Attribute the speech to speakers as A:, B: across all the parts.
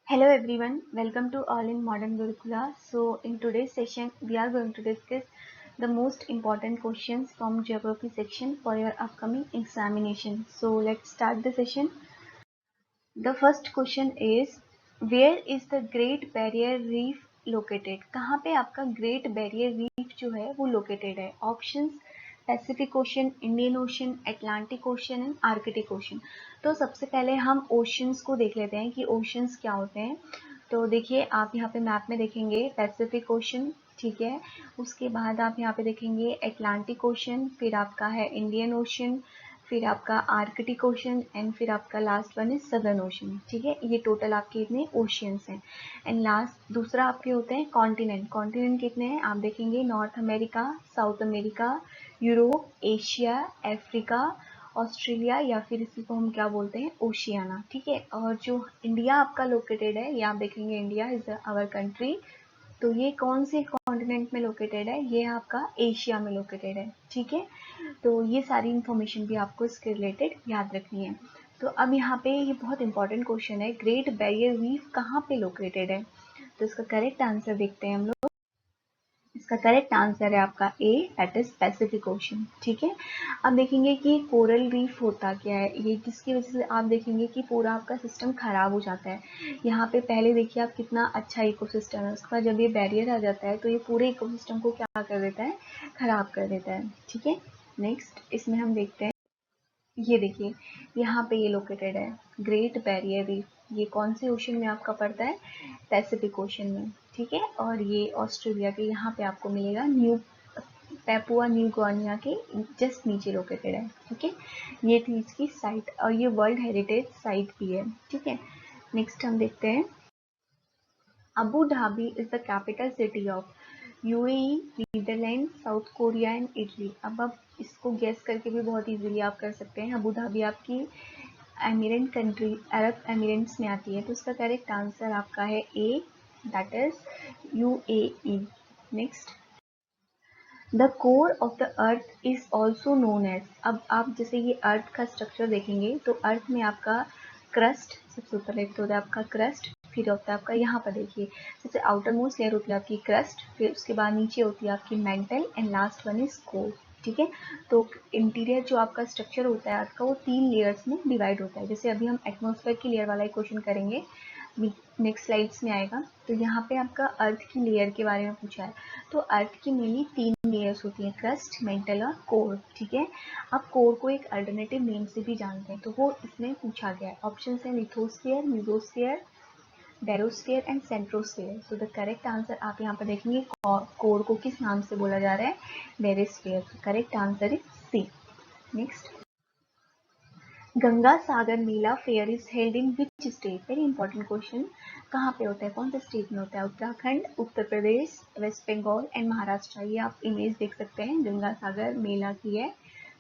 A: Hello everyone, welcome to All in Modern Gurukula. So in today's session, we are going to discuss the most important questions from geography section for your upcoming examination. So let's start the session. The first question is, where is the Great Barrier Reef located? कहाँ पे आपका Great Barrier Reef जो है वो located है? Options Pacific ocean, Indian ocean, Atlantic ocean and Arctic ocean. तो सबसे पहले हम ओशंस को देख लेते हैं कि ओशंस क्या होते हैं। तो देखिए आप यहाँ पे मैप में देखेंगे पैसिफिक ओशन, ठीक है। उसके बाद आप यहाँ पे देखेंगे अटलांटिक ओशन, फिर आपका है इंडियन ओशन, फिर आपका आर्कटिक ओशन एंड फिर आपका last one is southern ocean, ठीक है। ये टोटल आपके इतने ओशियंस हैं। एंड लास्ट दूसरा आपके होते हैं कॉन्टिनेंट। कॉन्टिनेंट कितने हैं आप देखेंगे, north America, south America, Europe, Asia, Africa, Australia या फिर इसी को हम क्या बोलते हैं ओशियाना, ठीक है। और जो इंडिया आपका लोकेटेड है, ये आप देखेंगे इंडिया इज आवर कंट्री। तो ये कौन से कॉन्टिनेंट में लोकेटेड है, ये आपका एशिया में लोकेटेड है, ठीक है। तो ये सारी इंफॉर्मेशन भी आपको इसके रिलेटेड याद रखनी है। तो अब यहाँ पे ये बहुत इंपॉर्टेंट क्वेश्चन है, ग्रेट बैरियर रीफ कहाँ पे लोकेटेड है। तो इसका करेक्ट आंसर देखते हैं हम लोग। इसका करेक्ट आंसर है आपका ए, दैट इज पैसिफिक ओशन, ठीक है। अब देखेंगे कि कोरल रीफ होता क्या है, ये जिसकी वजह से आप देखेंगे कि पूरा आपका सिस्टम खराब हो जाता है। यहाँ पे पहले देखिए आप कितना अच्छा इकोसिस्टम है, उसके बाद जब ये बैरियर आ जाता है तो ये पूरे इकोसिस्टम को क्या कर देता है, खराब कर देता है, ठीक है। नेक्स्ट इसमें हम देखते हैं, ये देखिए यहाँ पे ये लोकेटेड है ग्रेट बैरियर रीफ। ये कौन से ओशन में आपका पड़ता है, पैसिफिक ओशन में, ठीक है। और ये ऑस्ट्रेलिया के यहाँ पे आपको मिलेगा, न्यू पैपुआ न्यू गिनिया के जस्ट नीचे लोकेटेड है, ठीक है। ये थी इसकी साइट और ये वर्ल्ड हेरिटेज साइट भी है, ठीक है। नेक्स्ट हम देखते हैं, Abu Dhabi is the capital city of UAE, Netherland, South Korea and Italy. अब आप इसको गेस करके भी बहुत इजीली आप कर सकते हैं। अबू धाबी आपकी एमिरेट कंट्री, अरब एमिरेट्स में आती है। तो इसका करेक्ट आंसर आपका है A, that is UAE. Next, the core of the earth is also known as. अब आप जैसे ये अर्थ का स्ट्रक्चर देखेंगे तो अर्थ में आपका क्रस्ट, सबसे ऊपर एक तो होता है आपका क्रस्ट, फिर होता है आपका यहाँ पर देखिए सबसे आउटर मोस्ट लेयर होती है आपकी क्रस्ट, फिर उसके बाद नीचे होती है आपकी mental and last one is core, ठीक है। तो इंटीरियर जो आपका स्ट्रक्चर होता है अर्थ का वो 3 लेयर्स में डिवाइड होता है। जैसे अभी हम एटमॉस्फेयर की लेयर वाला क्वेश्चन करेंगे, नेक्स्ट स्लाइड्स में आएगा। तो यहाँ पे आपका अर्थ की लेयर के बारे में पूछा है। तो अर्थ की मेनली 3 लेयर्स होती हैं, क्रस्ट, मेंटल और कोर, ठीक है। आप कोर को एक अल्टरनेटिव नेम से भी जानते हैं, तो वो इसमें पूछा गया है। ऑप्शन है lithosphere, mesosphere, barysphere and centrosphere. So the correct answer आप यहाँ पर देखेंगे, कोर को किस नाम से बोला जा रहा है, barysphere. Correct answer is C. Next, Ganga Sagar mela fair is held in which state. Very important question, कहाँ पे होता है, कौन से स्टेट में होता है, उत्तराखंड, उत्तर प्रदेश, वेस्ट बंगाल एंड महाराष्ट्र। ये आप इमेज देख सकते हैं, गंगा सागर मेला की है।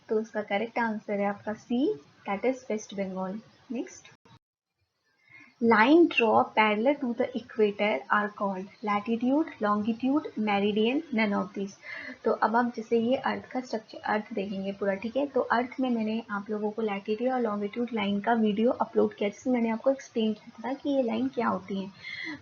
A: तो उसका करेक्ट आंसर है आपका C, that is West Bengal. Next, line draw parallel to the equator are called latitude, longitude, meridian, none of these। तो अब आप जैसे ये अर्थ का स्ट्रक्चर अर्थ देखेंगे पूरा, ठीक है। तो अर्थ में मैंने आप लोगों को लैटिट्यूड और लॉन्गिट्यूड लाइन का वीडियो अपलोड किया, जिसमें मैंने आपको एक्सप्लेन किया था कि ये लाइन क्या होती है।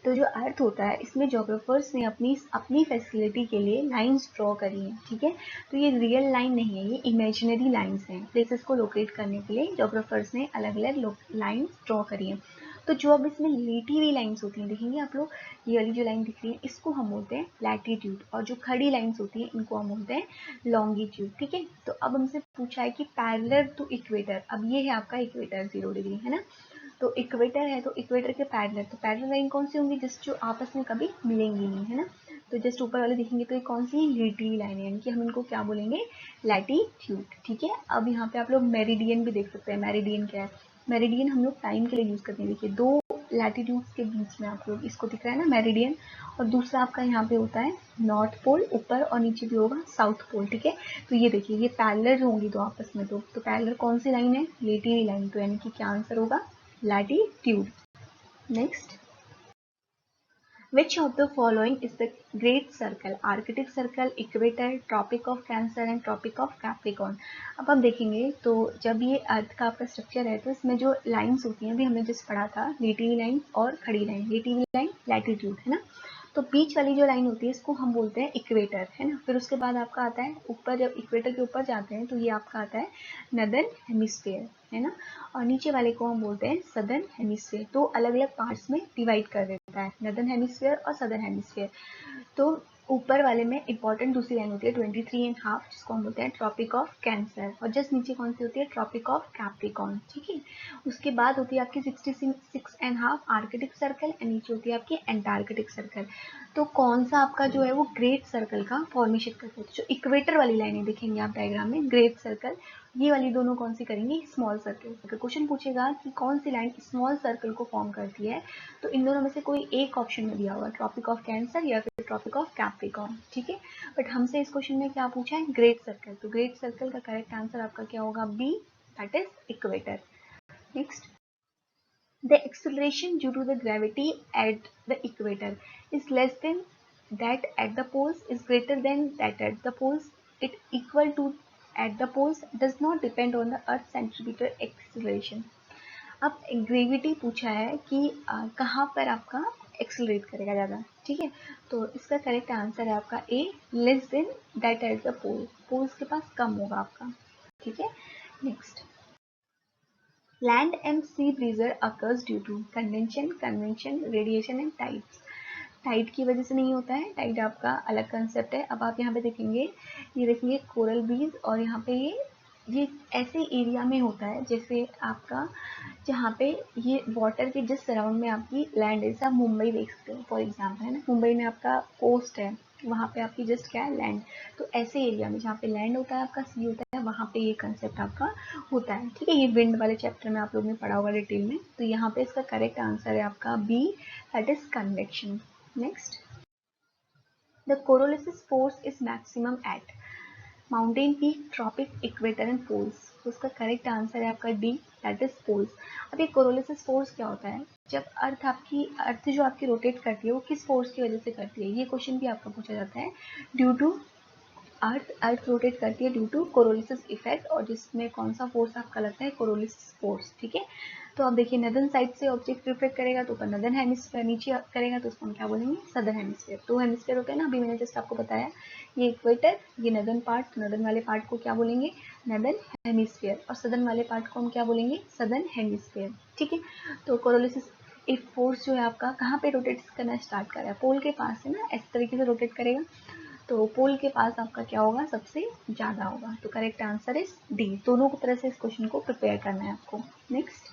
A: तो जो अर्थ होता है इसमें जोग्राफर्स ने अपनी अपनी फैसिलिटी के लिए लाइंस ड्रॉ करी हैं, ठीक है। तो ये रियल लाइन नहीं है, ये इमेजिनरी लाइंस हैं। प्लेसेस को लोकेट करने के लिए जोग्राफर्स ने अलग अलग लाइंस ड्रॉ करी हैं। तो जो अब इसमें लेटी हुई लाइंस होती हैं, देखेंगे आप लोग, ये वाली जो लाइन दिख रही है इसको हम बोलते हैं लैटिट्यूड, और जो खड़ी लाइंस होती हैं इनको हम बोलते हैं लॉन्गिट्यूड, ठीक है। तो अब हमसे पूछा है कि पैरेलल टू इक्वेटर, अब ये है आपका इक्वेटर 0 डिग्री, है ना। तो इक्वेटर है तो इक्वेटर के पैरेलल, तो पैरेलल लाइन कौन सी होंगी, जिस जो आपस में कभी मिलेंगी नहीं, है ना। तो जस्ट ऊपर वाले देखेंगे तो ये कौन सी लेटी लाइन है, यानी कि हम इनको क्या बोलेंगे, लैटिट्यूड, ठीक है। अब यहाँ पे आप लोग मेरिडियन भी देख सकते हैं। मेरिडियन क्या है, मेरिडियन हम लोग टाइम के लिए यूज करते हैं। देखिए दो लैटिट्यूड्स के बीच में आप लोग इसको दिख रहा है ना मेरिडियन, और दूसरा आपका यहाँ पे होता है नॉर्थ पोल ऊपर और नीचे भी होगा साउथ पोल, ठीक है। तो ये देखिए ये पैरेलल होंगी दो आपस में, तो पैरेलल कौन सी लाइन है, लेटी लाइन। तो यानी कि क्या आंसर होगा, latitude. Next, Which of the following is the great circle? Arctic circle, equator, tropic of cancer and tropic of Capricorn. अब हम देखेंगे तो जब ये अर्थ का आपका स्ट्रक्चर है तो इसमें जो लाइंस होती हैं, अभी हमने जिस पढ़ा था, नीटिवी लाइन और खड़ी लाइन। नीटिवी लाइन लैटिट्यूड है ना, तो बीच वाली जो लाइन होती है इसको हम बोलते हैं इक्वेटर, है ना। फिर उसके बाद आपका आता है ऊपर, जब इक्वेटर के ऊपर जाते हैं तो ये आपका आता है नदर्न हेमिस्फीयर, है ना, और नीचे वाले को हम बोलते हैं सदर्न हेमिस्फीयर। तो अलग अलग पार्ट्स में डिवाइड कर देता है, नदर्न हेमिस्फीयर और सदर्न हेमिस्फीयर। तो ऊपर वाले में इंपॉर्टेंट दूसरी लाइन होती है 23.5, जिसको हम बोलते हैं ट्रॉपिक ऑफ कैंसर, और जस्ट नीचे कौन सी होती है, ट्रॉपिक ऑफ कैप्रिकॉर्न, ठीक है। उसके बाद होती है आपकी 66.5 आर्कटिक सर्कल, एंड नीचे होती है आपकी एंटार्कटिक सर्कल। तो कौन सा आपका जो है वो ग्रेट सर्कल का फॉर्मेशन करता है, जो इक्वेटर वाली लाइनें देखेंगे आप डायग्राम में, ग्रेट सर्कल, ये वाली दोनों कौन सी करेंगी, स्मॉल सर्कल। अगर क्वेश्चन पूछेगा कि कौन सी लाइन स्मॉल सर्कल को फॉर्म करती है, तो इन दोनों में से कोई एक ऑप्शन में दिया होगा, ट्रॉपिक ऑफ कैंसर या फिर ट्रॉपिक ऑफ कैप्रिकॉर्न, ठीक है। बट हमसे इस क्वेश्चन में क्या पूछा है, ग्रेट सर्कल, तो ग्रेट सर्कल का करेक्ट आंसर आपका क्या होगा, B, that is equator. Next, the acceleration due to the gravity at the equator is less than that at the poles, is greater than that at the poles, it equal to at the poles, does not depend on the earth centripetal acceleration। अब gravity पूछा है कि कहाँ पर आपका accelerate करेगा ज़्यादा, ठीक है। तो इसका करेक्ट आंसर है आपका A, less than that at the pole, poles के पास कम होगा आपका, ठीक है। Next, land and sea breeze occurs due to convection, radiation and tides। Tide की वजह से नहीं होता है, टाइड आपका अलग कंसेप्ट है। अब आप यहाँ पे देखेंगे, ये देखिए कोरल ब्रीज, और यहाँ पे ये ऐसे एरिया में होता है जैसे आपका, जहाँ पे ये वाटर के जस्ट सराउंड में आपकी लैंड है। जैसे आप मुंबई देख सकते हो फॉर एग्जाम्पल, है ना, मुंबई में आपका कोस्ट है, वहाँ पे आपकी जस्ट क्या है, लैंड। तो ऐसे एरिया में जहाँ पे लैंड होता है, आपका सी होता है, वहाँ पे ये कंसेप्ट आपका होता है, ठीक है। ये विंड वाले चैप्टर में आप लोगों ने पढ़ा होगा डिटेल में। तो यहाँ पे इसका करेक्ट आंसर है आपका B, that is convection. Next, the Coriolis force is maximum at mountain peak, tropic, equator and poles. तो उसका करेक्ट आंसर है आपका डी, दैट इज पोल्स। अब ये कोरोलिसिस फोर्स क्या होता है, जब अर्थ जो आपकी रोटेट करती है वो किस फोर्स की वजह से करती है, ये क्वेश्चन भी आपका पूछा जाता है। ड्यू टू अर्थ रोटेट करती है ड्यू टू कोरोलिसिस इफेक्ट, और जिसमें कौन सा फोर्स आपका लगता है, कोरोलिसिस फोर्स, ठीक है। तो आप देखिए, नदर्न साइड से ऑब्जेक्ट रिफ्लेक्ट करेगा तो ऊपर नदर्न हेमिस्फीयर, नीचे करेगा तो उसको हम क्या बोलेंगे, सदर्न हेमिस्फीयर। तो हेमिस्फीयर होते हैं ना, अभी मैंने जस्ट आपको बताया, ये इक्वेटर, ये नदर्न पार्ट, तो नदर्न वाले पार्ट को क्या बोलेंगे, नदर्न हेमिस्फीयर, और सदर्न वाले पार्ट को हम क्या बोलेंगे, सदर्न हेमिस्फीयर, ठीक है। तो कोरोलिसिस एक फोर्स जो है आपका कहाँ पे रोटेट करना स्टार्ट कर रहा है, पोल के पास है ना, इस तरीके से रोटेट करेगा, तो पोल के पास आपका क्या होगा, सबसे ज्यादा होगा। तो करेक्ट आंसर इज डी। दोनों तरह से इस क्वेश्चन को प्रिपेयर करना है आपको। Next,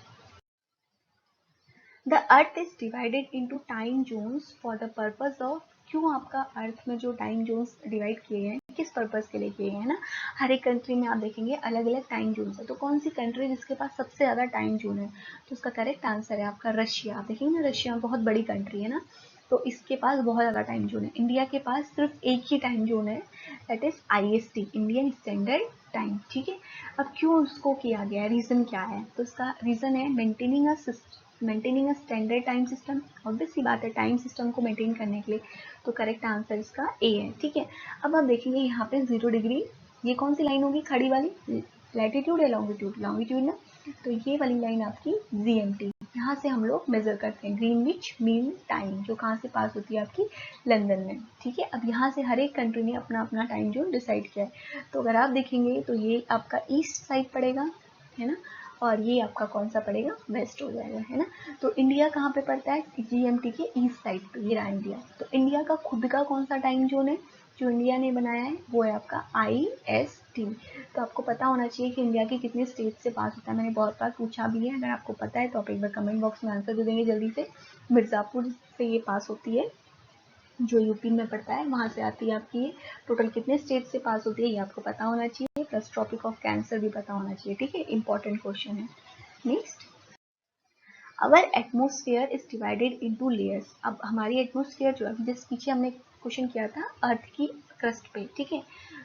A: the earth is divided into time zones for the purpose of, क्यों आपका अर्थ में जो टाइम जोन्स डिवाइड किए गए हैं, किस पर्पस के लिए किए गए हैं ना। हर एक कंट्री में आप देखेंगे अलग अलग टाइम जोन्स है, तो कौन सी कंट्री जिसके पास सबसे ज्यादा टाइम जोन है, तो उसका करेक्ट आंसर है आपका रशिया। आप देखेंगे ना, रशिया बहुत बड़ी कंट्री है ना, तो इसके पास बहुत ज़्यादा टाइम जोन है। इंडिया के पास सिर्फ एक ही टाइम जोन है, that is IST, Indian standard time, ठीक है। अब क्यों उसको किया गया है, रीज़न क्या है, तो इसका रीज़न है maintaining a standard time system. Obvious सी बात है, टाइम सिस्टम को मेंटेन करने के लिए। तो करेक्ट आंसर इसका ए है, ठीक है। अब आप देखेंगे यहाँ पे 0 डिग्री, ये कौन सी लाइन होगी, खड़ी वाली, लैटिट्यूड या लॉन्गिट्यूड, लॉन्गिट्यूड ना, तो ये वाली लाइन आपकी GMT, यहाँ से हम लोग मेजर करते हैं ग्रीनविच मीन टाइम, जो कहाँ से पास होती है आपकी, लंदन में, ठीक है। अब यहाँ से हर एक कंट्री ने अपना अपना टाइम जोन डिसाइड किया है। तो अगर आप देखेंगे तो ये आपका ईस्ट साइड पड़ेगा, है ना, और ये आपका कौन सा पड़ेगा, वेस्ट हो जाएगा, है ना। तो इंडिया कहाँ पे पड़ता है, GMT के ईस्ट साइड पे, ये रहा इंडिया। तो इंडिया का खुद का कौन सा टाइम जोन है जो इंडिया ने बनाया है, वो है आपका IST। तो आपको पता होना चाहिए कि इंडिया के कितने स्टेट से पास होता है, मैंने बहुत बार पूछा भी है, अगर आपको पता है तो आप एक बार कमेंट बॉक्स में आंसर दे देंगे जल्दी से। मिर्ज़ापुर से ये पास होती है, जो यूपी में पड़ता है, वहाँ से आती है आपकी ये। टोटल कितने स्टेट से पास होती है ये आपको पता होना चाहिए, प्लस ट्रॉपिक ऑफ कैंसर भी पता होना चाहिए, ठीक है, इंपॉर्टेंट क्वेश्चन है। Next, our atmosphere is divided into layers. अब हमारी एटमोसफियर जो है, जिस पीछे हमने क्वेश्चन किया था अर्थ की क्रस्ट पे, ठीक है,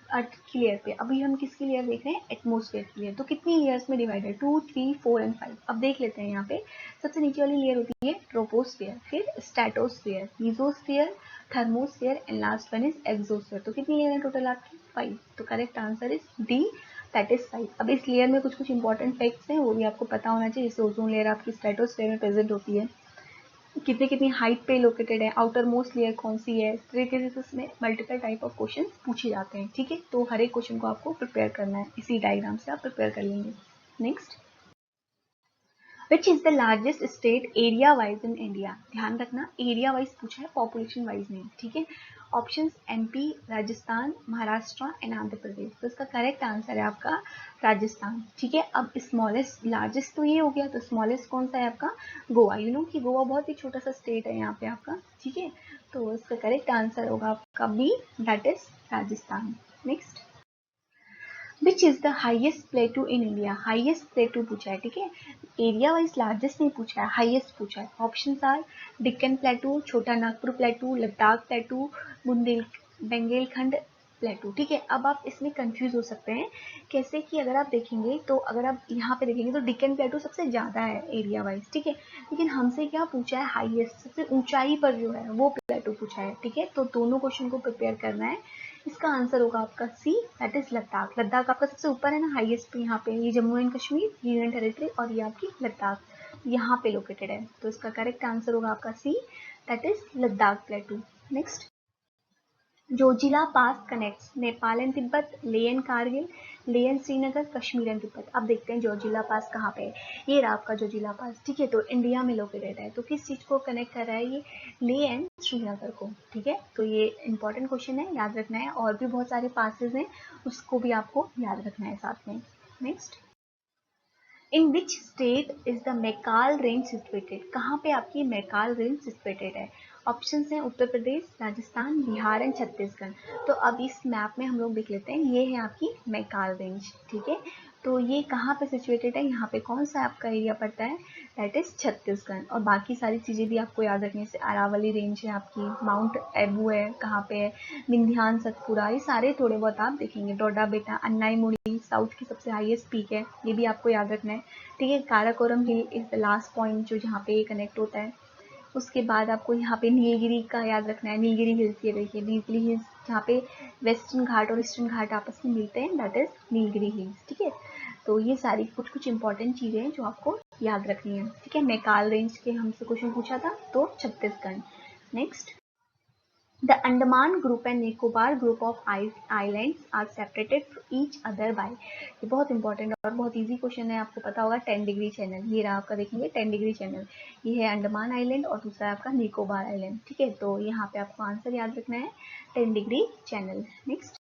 A: अर्थ की लेयर पे। अभी हम किसकी लेयर देख रहे हैं? एटमोस्फेयर की लेयर। तो कितनी लेयर्स में डिवाइडेड? 2, 3, 4 एंड 5। अब देख लेते हैं यहाँ पे। सबसे नीचे वाली लेयर होती है ट्रोपोस्फेयर, फिर stratosphere, mesosphere, thermosphere and last one is exosphere. तो कितनी लेयर है टोटल आपकी? 5। तो correct answer is D, that is 5। अब इस लेयर में कुछ कुछ इंपॉर्टेंट फैक्ट्स हैं, वो भी आपको पता होना चाहिए। जैसे ओजोन लेयर आपकी स्ट्रेटोस्फेयर में प्रेजेंट होती है, कितनी कितनी हाइट पे लोकेटेड है, आउटर मोस्ट लेयर कौन सी है, इस तरीके से उसमें मल्टीपल टाइप ऑफ क्वेश्चन पूछे जाते हैं। ठीक है, तो हर एक क्वेश्चन को आपको प्रिपेयर करना है, इसी डायग्राम से आप प्रिपेयर कर लेंगे। Next, which is the largest state area wise in India? ध्यान रखना एरिया वाइज पूछा है, पॉपुलेशन वाइज नहीं। ठीक है, options MP, Rajasthan, Maharashtra and Andhra Pradesh. तो इसका करेक्ट आंसर है आपका राजस्थान। ठीक है, अब स्मॉलेस्ट, लार्जेस्ट तो ये हो गया, तो स्मॉलेस्ट कौन सा है आपका? गोवा। यू नो कि गोवा बहुत ही छोटा सा स्टेट है यहाँ पे आपका। ठीक है, तो इसका करेक्ट आंसर होगा आपका B, that is Rajasthan. Next, which is the highest plateau in India? Highest plateau पूछा है। ठीक है, एरिया वाइज लार्जेस्ट नहीं पूछा है, हाइएस्ट पूछा है। ऑप्शन आर डिक्कन प्लेटू, छोटा नागपुर प्लेटू, लद्दाख प्लेटू, बुंदेलखंड प्लेटू। ठीक है, अब आप इसमें कंफ्यूज हो सकते हैं कैसे कि अगर आप देखेंगे तो, अगर आप यहाँ पे देखेंगे तो डिक्कन प्लेटू सबसे ज्यादा है एरिया वाइज। ठीक है, लेकिन हमसे क्या पूछा है? हाईएस्ट, सबसे ऊंचाई पर जो है वो प्लेटू पूछा है। ठीक है, तो दोनों क्वेश्चन को प्रिपेयर करना है। इसका आंसर होगा आपका C, that is Ladakh. Ladakh आपका सबसे ऊपर है ना, हाईएस्ट पे यहाँ पे, ये Jammu and Kashmir union territory, और ये आपकी लद्दाख यहाँ पे लोकेटेड है। तो इसका करेक्ट आंसर होगा आपका C, that is Ladakh plateau. Next, Zojila pass connects Nepal and Tibet, Leh and Kargil, Leh and Srinagar, Kashmir and Tibet. अब देखते हैं जोजिला पास कहाँ पे है। ये रहा आपका जोजिला पास। ठीक है, तो इंडिया में लोकेटेड है। तो किस चीज को कनेक्ट कर रहा है ये? लेह एंड श्रीनगर को। ठीक है, तो ये इंपॉर्टेंट क्वेश्चन है, याद रखना है। और भी बहुत सारे पासेस हैं, उसको भी आपको याद रखना है साथ में। Next, in which state is the Maikal range situated? कहाँ पे आपकी मैकाल रेंज सिचुएटेड है? ऑप्शंस हैं उत्तर प्रदेश, राजस्थान, बिहार एंड छत्तीसगढ़। तो अब इस मैप में हम लोग देख लेते हैं, ये है आपकी मैकाल रेंज। ठीक है, तो ये कहाँ पे सिचुएटेड है, यहाँ पे कौन सा आपका एरिया पड़ता है? That is Chhattisgarh. और बाकी सारी चीज़ें भी आपको याद रखने से, अरावली रेंज है आपकी, माउंट एबू है कहाँ पे है, विंध्यान सतपुरा, ये सारे थोड़े बहुत आप देखेंगे। डोडा बेटा, अन्नाई मुड़ी साउथ की सबसे हाईएस्ट पीक है, ये भी आपको याद रखना है। ठीक है, काराकोरम हिल इज द लास्ट पॉइंट जो जहाँ पे ये कनेक्ट होता है। उसके बाद आपको यहाँ पे नीलगिरी का याद रखना है, नीलगिरी हिल्स, ये देखिए नीलगिरी हिल्स जहाँ पे वेस्टर्न घाट और ईस्टर्न घाट आपस में मिलते हैं, दैट इज नीलगिरी हिल्स। ठीक है, तो ये सारी कुछ कुछ इंपॉर्टेंट चीजें हैं जो आपको याद रखनी है। ठीक है, मैकाल रेंज के हमसे क्वेश्चन पूछा था, तो Chhattisgarh. Next, The Andaman Group and Nicobar Group of Islands are separated from each other by, ये बहुत इंपॉर्टेंट और बहुत इजी क्वेश्चन है, आपको पता होगा 10 डिग्री चैनल। ये रहा आपका, देखेंगे 10 डिग्री चैनल, ये है अंडमान आइलैंड और दूसरा है आपका निकोबार आइलैंड। ठीक है, तो यहाँ पे आपको आंसर याद रखना है 10 degree channel. Next,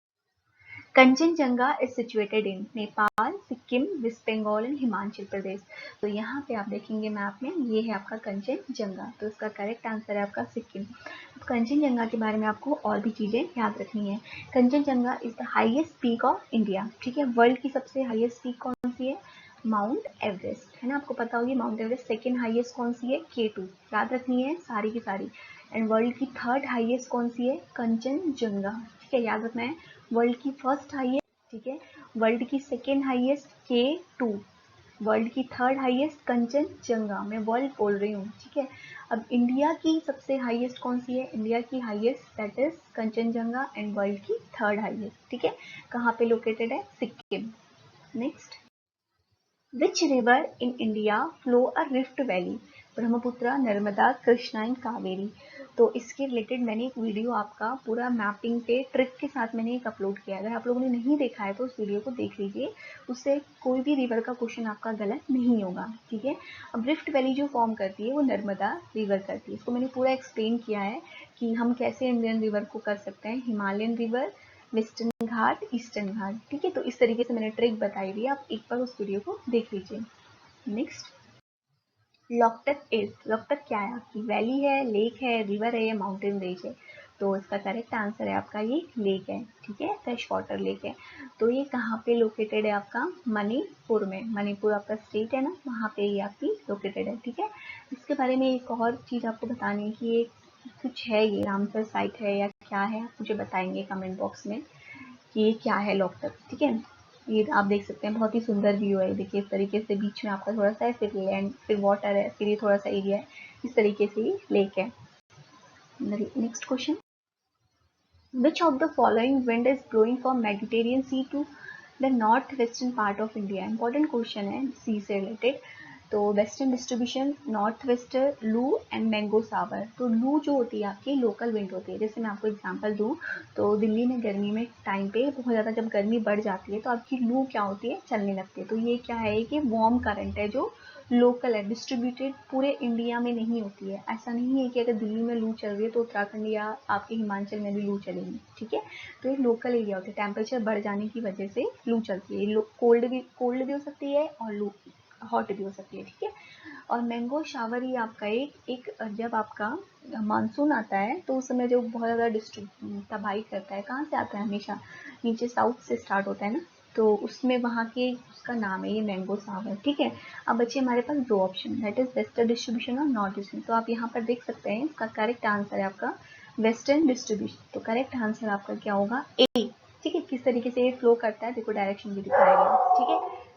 A: Kanchenjunga is situated in Nepal, Sikkim, west Bengal and Himachal Pradesh. तो यहाँ पे आप देखेंगे मैप में, ये है आपका कंचनजंगा, तो इसका करेक्ट आंसर है आपका सिक्किम। कंचनजंगा के बारे में आपको और भी चीजें याद रखनी है। Kanchenjunga is the highest peak of India. ठीक है, वर्ल्ड की सबसे हाईएस्ट पीक कौन सी है? माउंट एवरेस्ट, है ना, आपको पता होगी माउंट एवरेस्ट। सेकेंड हाईएस्ट कौन सी है? K2, याद रखनी है सारी की सारी। एंड वर्ल्ड की थर्ड हाईएस्ट कौन सी है? कंचनजंगा। ठीक है, याद रखना है। वर्ल्ड की फर्स्ट हाईएस्ट, ठीक है, वर्ल्ड की सेकेंड हाईएस्ट K2, वर्ल्ड की थर्ड हाईएस्ट कंचनजंगा। मैं वर्ल्ड बोल रही हूँ। ठीक है, अब इंडिया की सबसे हाईएस्ट कौन सी है? इंडिया की highest that is Kanchenjunga, and world की थर्ड हाईएस्ट। ठीक है, कहाँ पे लोकेटेड है? Sikkim. Next, which river in India flow a rift valley? Brahmaputra, Narmada, Krishna and Kaveri. तो इसके रिलेटेड मैंने एक वीडियो आपका पूरा मैपिंग पे ट्रिक के साथ मैंने एक अपलोड किया है, अगर आप लोगों ने नहीं देखा है तो उस वीडियो को देख लीजिए, उससे कोई भी रिवर का क्वेश्चन आपका गलत नहीं होगा। ठीक है, अब रिफ्ट वैली जो फॉर्म करती है वो नर्मदा रिवर करती है, इसको मैंने पूरा एक्सप्लेन किया है कि हम कैसे इंडियन रिवर को कर सकते हैं, हिमालयन रिवर, वेस्टर्न घाट, ईस्टर्न घाट। ठीक है, तो इस तरीके से मैंने ट्रिक बताई हुई है, आप एक बार उस वीडियो को देख लीजिए। नेक्स्ट, लोकटक इज, लोकटक क्या है आपकी? वैली है, लेक है, रिवर है या माउंटेन रेंज है? तो इसका करेक्ट आंसर है आपका ये लेक है। ठीक है, फ्रेश वाटर लेक है। तो ये कहाँ पे लोकेटेड है आपका? मणिपुर में, मणिपुर आपका स्टेट है ना, वहाँ पे ये आपकी लोकेटेड है। ठीक है, इसके बारे में एक और चीज़ आपको बतानी है कि ये कुछ है, ये रामसर साइट है या क्या है, आप मुझे बताएंगे कमेंट बॉक्स में। कि ये क्या है लोकतक, ठीक है। ये आप देख सकते हैं, बहुत ही सुंदर व्यू है। देखिए इस तरीके से बीच में आपका थोड़ा सा है, फिर लैंड, फिर वाटर है, फिर ये थोड़ा सा एरिया है, इस तरीके से ये लेक है। Next question, which of the following wind is blowing from Mediterranean Sea to the northwestern part of India? Important question है सी से रिलेटेड। तो वेस्टर्न डिस्ट्रीब्यूशन, नॉर्थ वेस्टर, लू एंड मैंगो सावर। तो लू जो होती है आपकी लोकल विंड होती है। जैसे मैं आपको एग्जांपल दूं तो दिल्ली में गर्मी में टाइम पे बहुत ज़्यादा जब गर्मी बढ़ जाती है तो आपकी लू क्या होती है, चलने लगती है। तो ये क्या है कि वार्म करंट है जो लोकल है, डिस्ट्रीब्यूटेड पूरे इंडिया में नहीं होती है। ऐसा नहीं है कि अगर दिल्ली में लू चल रही है तो उत्तराखंड या आपके हिमाचल में भी लू चलेगी, ठीक है। तो ये लोकल एरिया होता है, टेम्परेचर बढ़ जाने की वजह से लू चलती है। कोल्ड भी हो सकती है और लू हॉट भी हो सकती है, ठीक है। और मैंगो शावर ही आपका एक जब आपका मानसून आता है तो उस समय जो बहुत ज़्यादा तबाही करता है, कहाँ से आता है, हमेशा नीचे साउथ से स्टार्ट होता है ना, तो उसमें वहाँ के उसका नाम है ये मैंगो सावर, ठीक है। अब बच्चे हमारे पास दो option, that is western distribution और नॉर्थ डिस्ट्रीब्यूशन। तो आप यहाँ पर देख सकते हैं इसका करेक्ट आंसर है आपका वेस्टर्न डिस्ट्रीब्यूशन। तो करेक्ट आंसर आपका क्या होगा, ए, ठीक है। किस तरीके से ये फ्लो करता है देखो, डायरेक्शन भी दिखाया गया, ठीक है।